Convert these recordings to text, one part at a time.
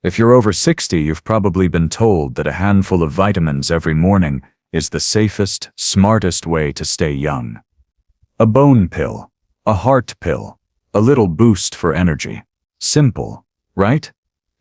If you're over 60, you've probably been told that a handful of vitamins every morning is the safest, smartest way to stay young. A bone pill, a heart pill, a little boost for energy. Simple, right?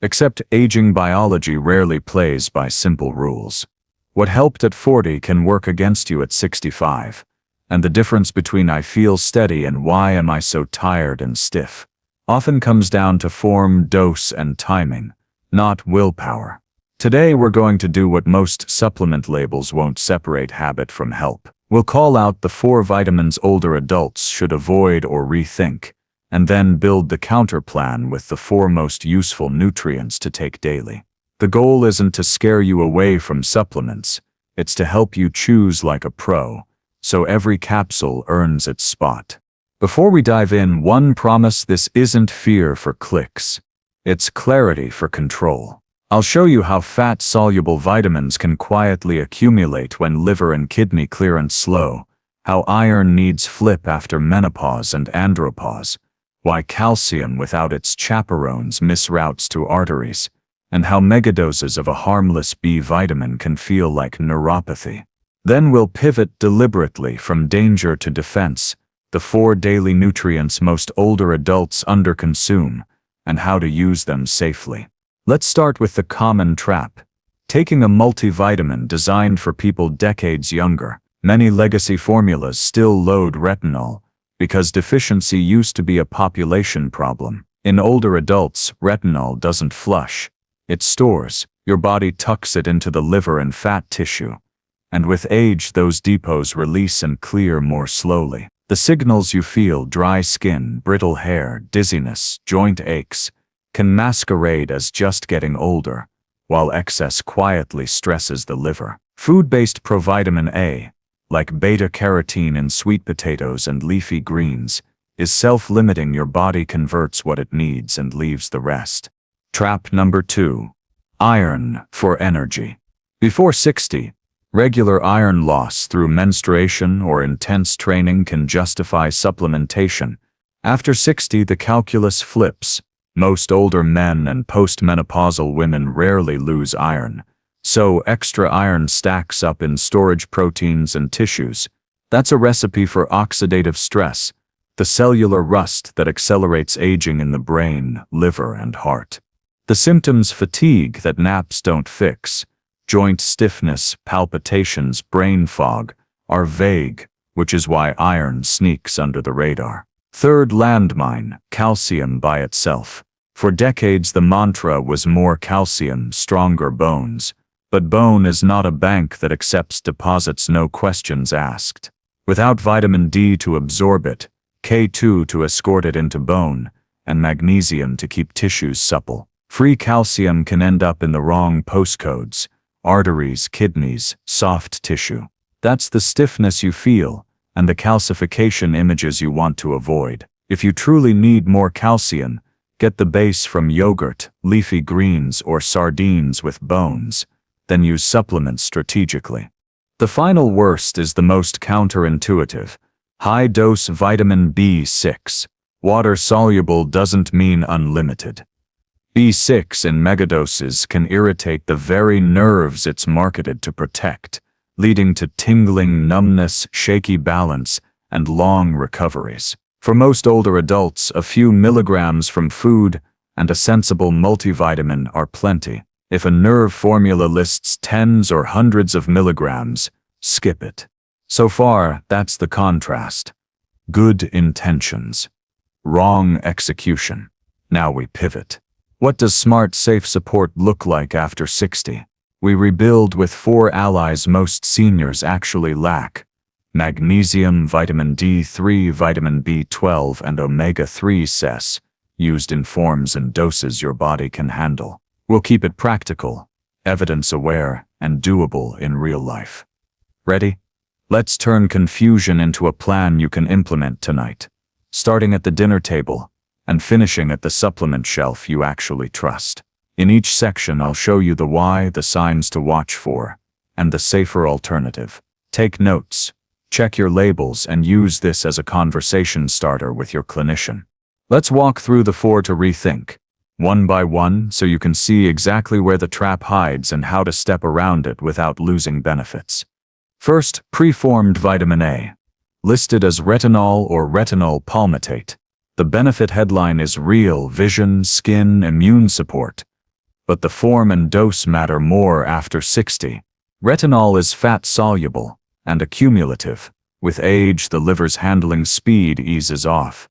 Except aging biology rarely plays by simple rules. What helped at 40 can work against you at 65. And the difference between I feel steady and why am I so tired and stiff often comes down to form, dose, and timing, not willpower. Today we're going to do what most supplement labels won't separate habit from help. We'll call out the 4 vitamins older adults should avoid or rethink, and then build the counter plan with the 4 most useful nutrients to take daily. The goal isn't to scare you away from supplements, it's to help you choose like a pro, so every capsule earns its spot. Before we dive in, one promise: this isn't fear for clicks. It's clarity for control. I'll show you how fat-soluble vitamins can quietly accumulate when liver and kidney clearance slow, how iron needs flip after menopause and andropause, why calcium without its chaperones misroutes to arteries, and how megadoses of a harmless B vitamin can feel like neuropathy. Then we'll pivot deliberately from danger to defense, the 4 daily nutrients most older adults underconsume, and how to use them safely. Let's start with the common trap: taking a multivitamin designed for people decades younger. Many legacy formulas still load retinol, because deficiency used to be a population problem. In older adults, retinol doesn't flush. It stores. Your body tucks it into the liver and fat tissue. And with age, those depots release and clear more slowly. The signals you feel, dry skin, brittle hair, dizziness, joint aches, can masquerade as just getting older, while excess quietly stresses the liver. Food-based provitamin A, like beta-carotene in sweet potatoes and leafy greens, is self-limiting. Your body converts what it needs and leaves the rest. Trap number 2. Iron for energy. Before 60, regular iron loss through menstruation or intense training can justify supplementation. After 60, the calculus flips. Most older men and postmenopausal women rarely lose iron, so extra iron stacks up in storage proteins and tissues. That's a recipe for oxidative stress, the cellular rust that accelerates aging in the brain, liver, and heart. The symptoms: fatigue that naps don't fix, joint stiffness, palpitations, brain fog, are vague, which is why iron sneaks under the radar. Third landmine: calcium by itself. For decades the mantra was more calcium, stronger bones. But bone is not a bank that accepts deposits no questions asked. Without vitamin D to absorb it, K2 to escort it into bone, and magnesium to keep tissues supple, free calcium can end up in the wrong postcodes: arteries, kidneys, soft tissue. That's the stiffness you feel, and the calcification images you want to avoid. If you truly need more calcium, get the base from yogurt, leafy greens, or sardines with bones, then use supplements strategically. The final worst is the most counterintuitive: high-dose vitamin B6. Water-soluble doesn't mean unlimited. B6 in megadoses can irritate the very nerves it's marketed to protect, leading to tingling, numbness, shaky balance, and long recoveries. For most older adults, a few milligrams from food and a sensible multivitamin are plenty. If a nerve formula lists tens or hundreds of milligrams, skip it. So far, that's the contrast. Good intentions, wrong execution. Now we pivot. What does smart, safe support look like after 60? We rebuild with 4 allies most seniors actually lack: magnesium, vitamin D3, vitamin B12, and omega-3 ces, used in forms and doses your body can handle. We'll keep it practical, evidence-aware, and doable in real life. Ready? Let's turn confusion into a plan you can implement tonight, starting at the dinner table and finishing at the supplement shelf you actually trust. In each section, I'll show you the why, the signs to watch for, and the safer alternative. Take notes, check your labels, and use this as a conversation starter with your clinician. Let's walk through the 4 to rethink. one by one, so you can see exactly where the trap hides and how to step around it without losing benefits. First, preformed vitamin A, listed as retinol or retinol palmitate. The benefit headline is real: vision, skin, immune support. But the form and dose matter more after 60. Retinol is fat-soluble and accumulative. With age, the liver's handling speed eases off,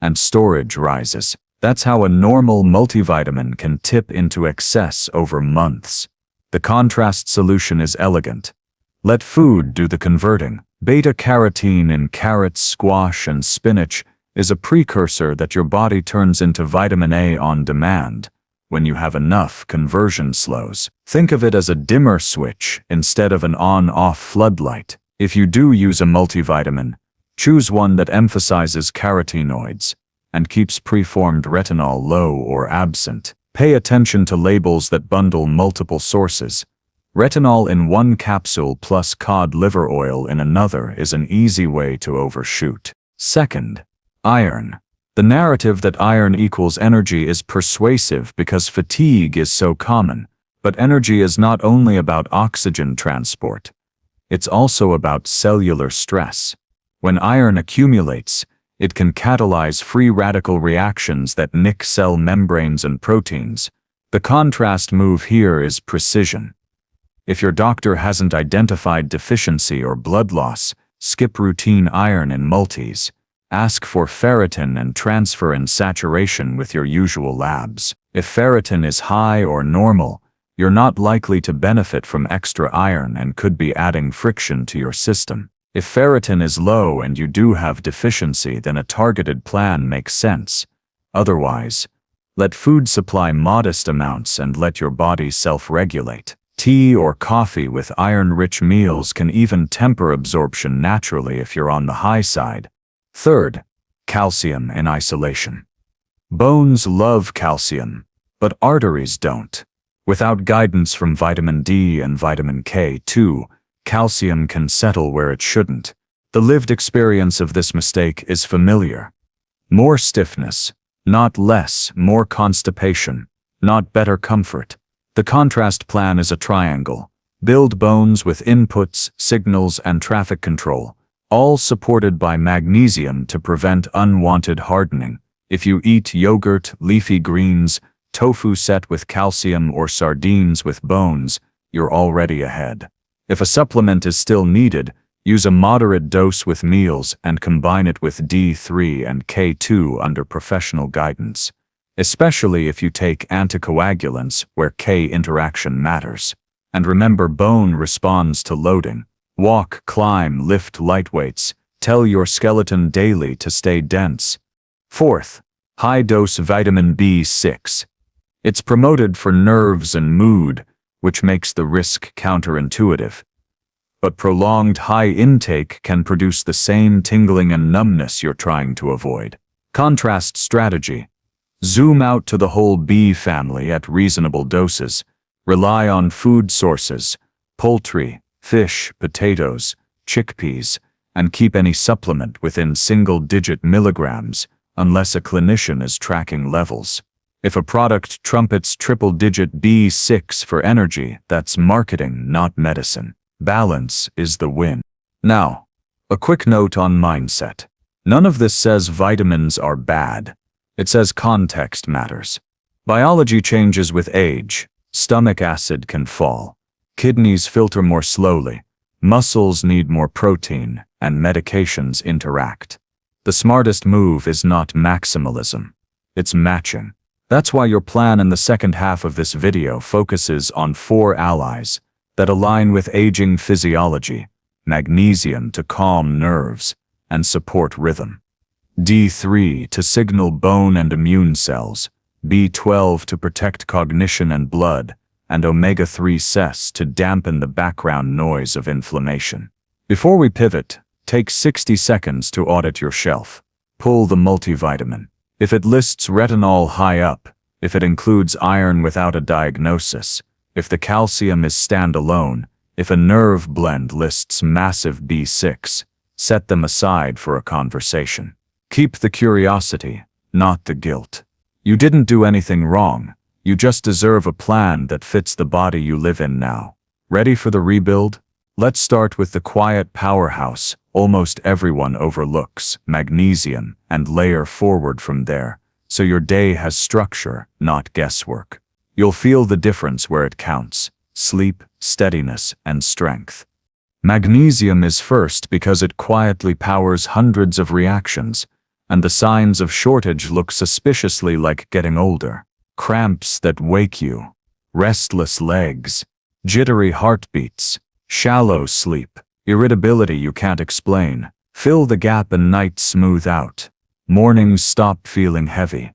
and storage rises. That's how a normal multivitamin can tip into excess over months. The contrast solution is elegant. Let food do the converting. Beta-carotene in carrots, squash, and spinach is a precursor that your body turns into vitamin A on demand. When you have enough, conversion slows. Think of it as a dimmer switch instead of an on-off floodlight. If you do use a multivitamin, choose one that emphasizes carotenoids and keeps preformed retinol low or absent. Pay attention to labels that bundle multiple sources. Retinol in one capsule plus cod liver oil in another is an easy way to overshoot. Second, iron. The narrative that iron equals energy is persuasive because fatigue is so common, but energy is not only about oxygen transport. It's also about cellular stress. When iron accumulates, it can catalyze free radical reactions that nick cell membranes and proteins. The contrast move here is precision. If your doctor hasn't identified deficiency or blood loss, skip routine iron in multis. Ask for ferritin and transfer in saturation with your usual labs. If ferritin is high or normal, you're not likely to benefit from extra iron and could be adding friction to your system. If ferritin is low and you do have deficiency, then a targeted plan makes sense. Otherwise, let food supply modest amounts and let your body self-regulate. Tea or coffee with iron-rich meals can even temper absorption naturally if you're on the high side. Third, calcium in isolation. Bones love calcium, but arteries don't. Without guidance from vitamin D and vitamin K2, calcium can settle where it shouldn't. The lived experience of this mistake is familiar. More stiffness, not less; more constipation, not better comfort. The contrast plan is a triangle. Build bones with inputs, signals, and traffic control, all supported by magnesium to prevent unwanted hardening. If you eat yogurt, leafy greens, tofu set with calcium, or sardines with bones, you're already ahead. If a supplement is still needed, use a moderate dose with meals and combine it with D3 and K2 under professional guidance, especially if you take anticoagulants where K interaction matters. And remember, bone responds to loading. Walk, climb, lift light weights. Tell your skeleton daily to stay dense. Fourth, high-dose vitamin B6. It's promoted for nerves and mood, which makes the risk counterintuitive. But prolonged high intake can produce the same tingling and numbness you're trying to avoid. Contrast strategy. Zoom out to the whole B family at reasonable doses. Rely on food sources, poultry, fish, potatoes, chickpeas, and keep any supplement within single-digit milligrams unless a clinician is tracking levels. If a product trumpets triple-digit B6 for energy, that's marketing, not medicine. Balance is the win. Now, a quick note on mindset. None of this says vitamins are bad. It says context matters. Biology changes with age. Stomach acid can fall. Kidneys filter more slowly. Muscles need more protein, and medications interact. The smartest move is not maximalism. It's matching. That's why your plan in the second half of this video focuses on 4 allies that align with aging physiology: magnesium to calm nerves and support rhythm, D3 to signal bone and immune cells, B12 to protect cognition and blood, and omega-3 CES to dampen the background noise of inflammation. Before we pivot, take 60 seconds to audit your shelf. Pull the multivitamin. If it lists retinol high up, if it includes iron without a diagnosis, if the calcium is standalone, if a nerve blend lists massive B6, set them aside for a conversation. Keep the curiosity, not the guilt. You didn't do anything wrong. You just deserve a plan that fits the body you live in now. Ready for the rebuild? Let's start with the quiet powerhouse almost everyone overlooks, magnesium, and layer forward from there, so your day has structure, not guesswork. You'll feel the difference where it counts: sleep, steadiness, and strength. Magnesium is first because it quietly powers hundreds of reactions, and the signs of shortage look suspiciously like getting older. Cramps that wake you, restless legs, jittery heartbeats, shallow sleep, irritability you can't explain. Fill the gap and nights smooth out. Mornings stop feeling heavy.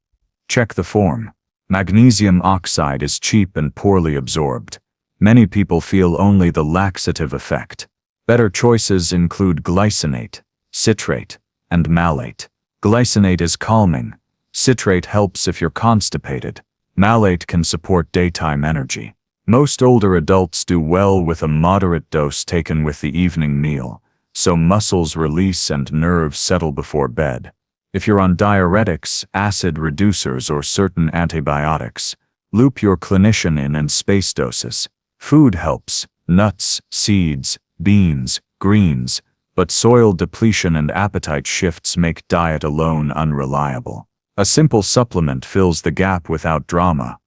Check the form. Magnesium oxide is cheap and poorly absorbed. Many people feel only the laxative effect. Better choices include glycinate, citrate, and malate. Glycinate is calming. Citrate helps if you're constipated. Malate can support daytime energy. Most older adults do well with a moderate dose taken with the evening meal, so muscles release and nerves settle before bed. If you're on diuretics, acid reducers, or certain antibiotics, loop your clinician in and space doses. Food helps: nuts, seeds, beans, greens, but soil depletion and appetite shifts make diet alone unreliable. A simple supplement fills the gap without drama.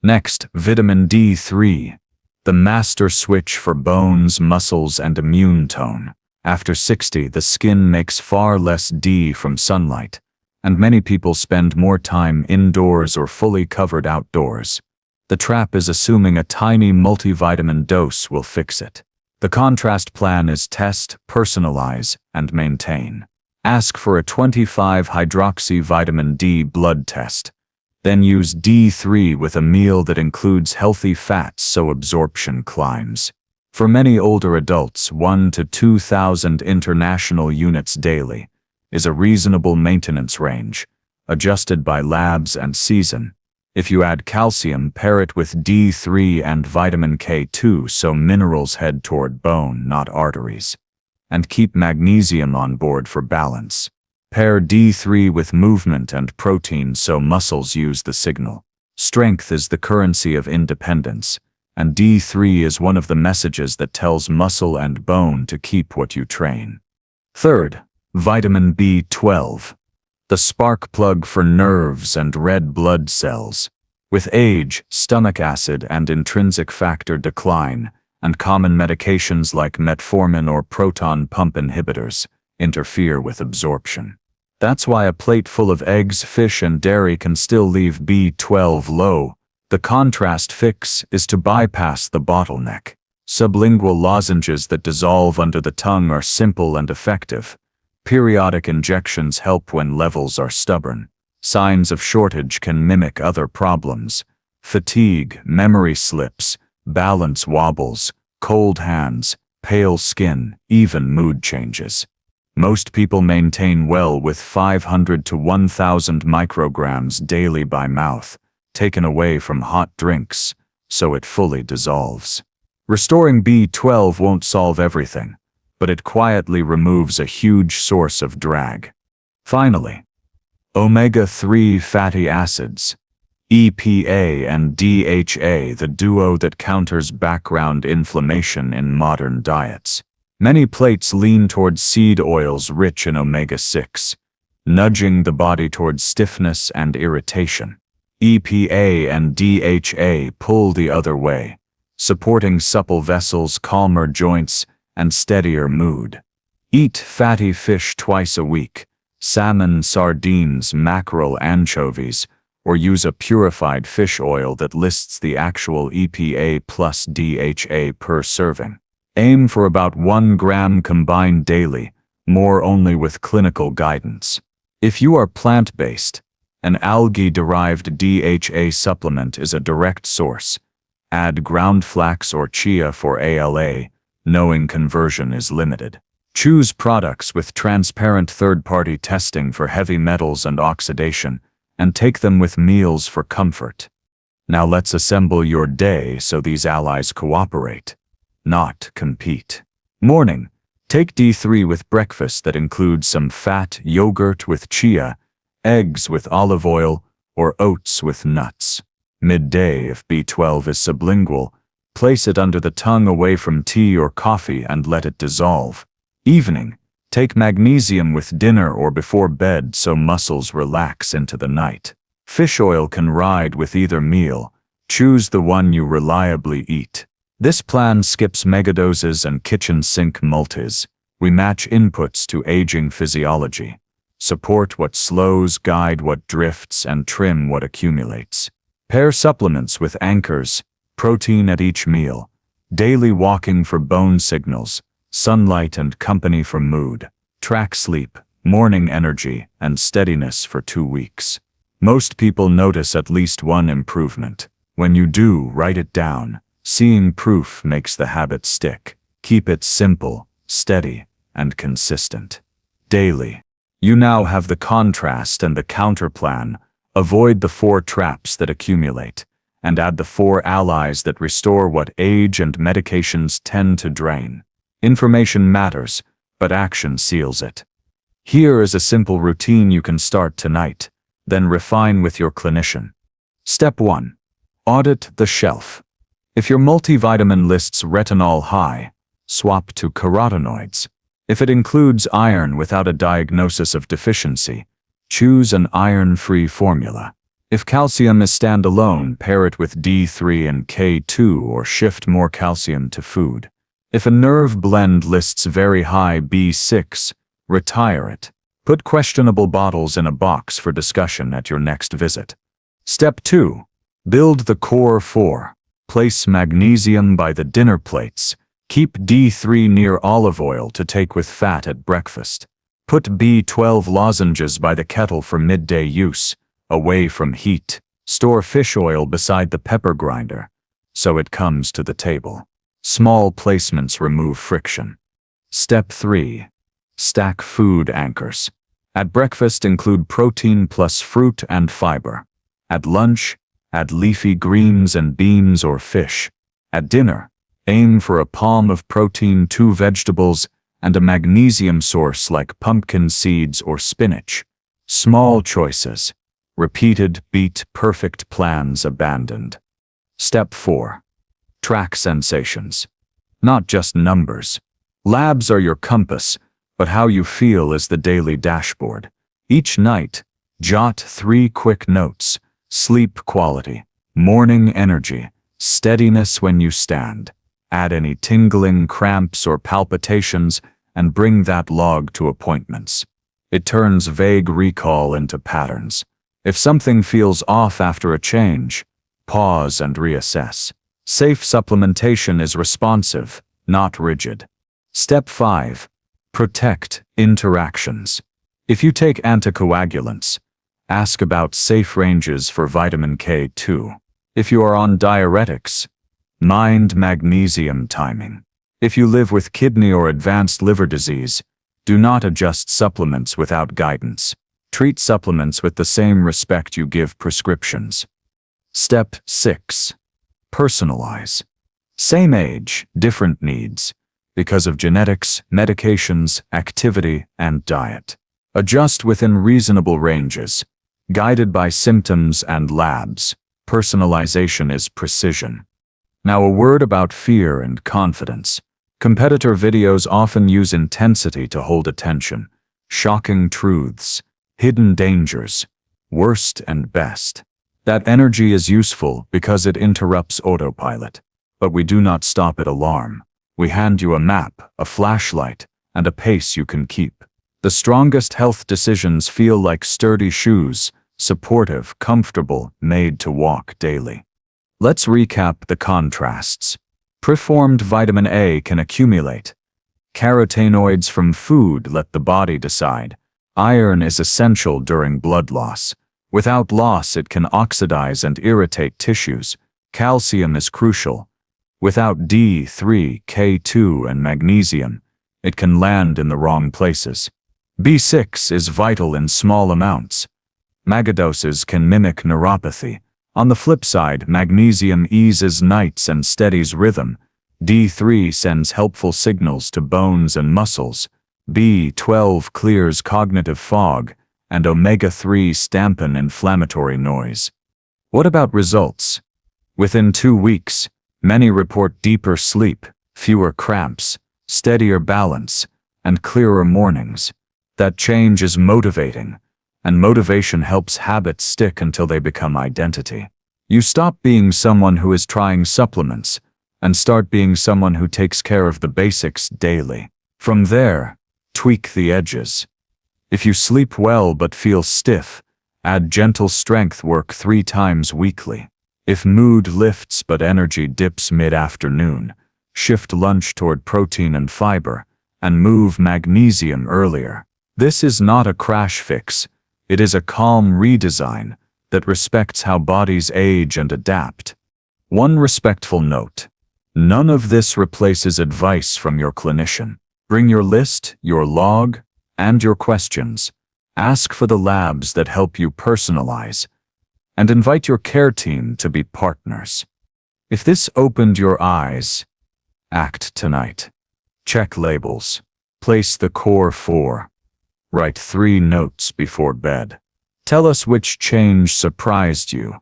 Next, vitamin D3, the master switch for bones, muscles, and immune tone. After 60, the skin makes far less D from sunlight, and many people spend more time indoors or fully covered outdoors. The trap is assuming a tiny multivitamin dose will fix it. The contrast plan is test, personalize, and maintain. Ask for a 25-hydroxy vitamin D blood test. Then use D3 with a meal that includes healthy fats so absorption climbs. For many older adults, 1 to 2,000 international units daily is a reasonable maintenance range, adjusted by labs and season. If you add calcium, pair it with D3 and vitamin K2 so minerals head toward bone, not arteries. And keep magnesium on board for balance. Pair D3 with movement and protein so muscles use the signal. Strength is the currency of independence, and D3 is one of the messages that tells muscle and bone to keep what you train. Third, vitamin B12, the spark plug for nerves and red blood cells. With age, stomach acid and intrinsic factor decline, and common medications like metformin or proton pump inhibitors interfere with absorption. That's why a plate full of eggs, fish, and dairy can still leave B12 low. The contrast fix is to bypass the bottleneck. Sublingual lozenges that dissolve under the tongue are simple and effective. Periodic injections help when levels are stubborn. Signs of shortage can mimic other problems: fatigue, memory slips, balance wobbles, cold hands, pale skin, even mood changes. Most people maintain well with 500 to 1,000 micrograms daily by mouth, taken away from hot drinks, so it fully dissolves. Restoring B12 won't solve everything, but it quietly removes a huge source of drag. Finally, omega-3 fatty acids, EPA and DHA, the duo that counters background inflammation in modern diets. Many plates lean towards seed oils rich in omega-6, nudging the body towards stiffness and irritation. EPA and DHA pull the other way, supporting supple vessels, calmer joints, and steadier mood. Eat fatty fish twice a week: salmon, sardines, mackerel, anchovies, or use a purified fish oil that lists the actual EPA plus DHA per serving. Aim for about 1 gram combined daily, more only with clinical guidance. If you are plant-based, an algae-derived DHA supplement is a direct source. Add ground flax or chia for ALA, knowing conversion is limited. Choose products with transparent third-party testing for heavy metals and oxidation, and take them with meals for comfort. Now let's assemble your day so these allies cooperate, not compete. Morning. Take D3 with breakfast that includes some fat, yogurt with chia, eggs with olive oil, or oats with nuts. Midday, if B12 is sublingual, place it under the tongue away from tea or coffee and let it dissolve. Evening, take magnesium with dinner or before bed so muscles relax into the night. Fish oil can ride with either meal. Choose the one you reliably eat. This plan skips megadoses and kitchen sink multis. We match inputs to aging physiology. Support what slows, guide what drifts, and trim what accumulates. Pair supplements with anchors, protein at each meal, daily walking for bone signals, sunlight and company for mood, track sleep, morning energy, and steadiness for 2 weeks. Most people notice at least one improvement. When you do, write it down. Seeing proof makes the habit stick. Keep it simple, steady, and consistent. Daily. You now have the contrast and the counterplan. Avoid the 4 traps that accumulate, and add the 4 allies that restore what age and medications tend to drain. Information matters, but action seals it. Here is a simple routine you can start tonight, then refine with your clinician. Step 1. Audit the shelf. If your multivitamin lists retinol high, swap to carotenoids. If it includes iron without a diagnosis of deficiency, choose an iron-free formula. If calcium is standalone, pair it with D3 and K2 or shift more calcium to food. If a nerve blend lists very high B6, retire it. Put questionable bottles in a box for discussion at your next visit. Step 2. Build the core 4. Place magnesium by the dinner plates. Keep D3 near olive oil to take with fat at breakfast. Put B12 lozenges by the kettle for midday use, away from heat. Store fish oil beside the pepper grinder, so it comes to the table. Small placements remove friction. Step 3. Stack food anchors. At breakfast, include protein plus fruit and fiber. At lunch, add leafy greens and beans or fish. At dinner, aim for a palm of protein, 2 vegetables, and a magnesium source like pumpkin seeds or spinach. Small choices. Repeated beat perfect plans abandoned. Step 4. Track sensations. Not just numbers. Labs are your compass, but how you feel is the daily dashboard. Each night, jot 3 quick notes. Sleep quality, morning energy, steadiness when you stand. Add any tingling, cramps, or palpitations, and bring that log to appointments. It turns vague recall into patterns. If something feels off after a change, pause and reassess. Safe supplementation is responsive, not rigid. Step 5. Protect interactions. If you take anticoagulants, ask about safe ranges for vitamin K2. If you are on diuretics, mind magnesium timing. If you live with kidney or advanced liver disease, do not adjust supplements without guidance. Treat supplements with the same respect you give prescriptions. Step 6. Personalize. Same age, different needs, because of genetics, medications, activity, and diet. Adjust within reasonable ranges, guided by symptoms and labs. Personalization is precision. Now a word about fear and confidence. Competitor videos often use intensity to hold attention. Shocking truths, hidden dangers, worst and best. That energy is useful because it interrupts autopilot. But we do not stop at alarm. We hand you a map, a flashlight, and a pace you can keep. The strongest health decisions feel like sturdy shoes, supportive, comfortable, made to walk daily. Let's recap the contrasts. Preformed vitamin A can accumulate. Carotenoids from food let the body decide. Iron is essential during blood loss. Without loss, it can oxidize and irritate tissues. Calcium is crucial. Without D3, K2, and magnesium, it can land in the wrong places. B6 is vital in small amounts. Megadoses can mimic neuropathy. On the flip side, magnesium eases nights and steadies rhythm. D3 sends helpful signals to bones and muscles. B12 clears cognitive fog, and omega-3s dampen inflammatory noise. What about results? Within 2 weeks, many report deeper sleep, fewer cramps, steadier balance, and clearer mornings. That change is motivating, and motivation helps habits stick until they become identity. You stop being someone who is trying supplements and start being someone who takes care of the basics daily. From there, tweak the edges. If you sleep well but feel stiff, add gentle strength work 3 times weekly. If mood lifts but energy dips mid-afternoon, shift lunch toward protein and fiber, and move magnesium earlier. This is not a crash fix. It is a calm redesign that respects how bodies age and adapt. One respectful note: none of this replaces advice from your clinician. Bring your list, your log, and your questions. Ask for the labs that help you personalize, and invite your care team to be partners. If this opened your eyes, act tonight. Check labels. Place the core 4. Write 3 notes before bed. Tell us which change surprised you,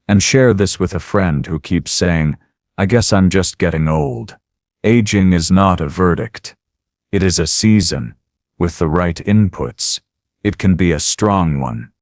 and share this with a friend who keeps saying, "I guess I'm just getting old." Aging is not a verdict. It is a season. With the right inputs, it can be a strong one.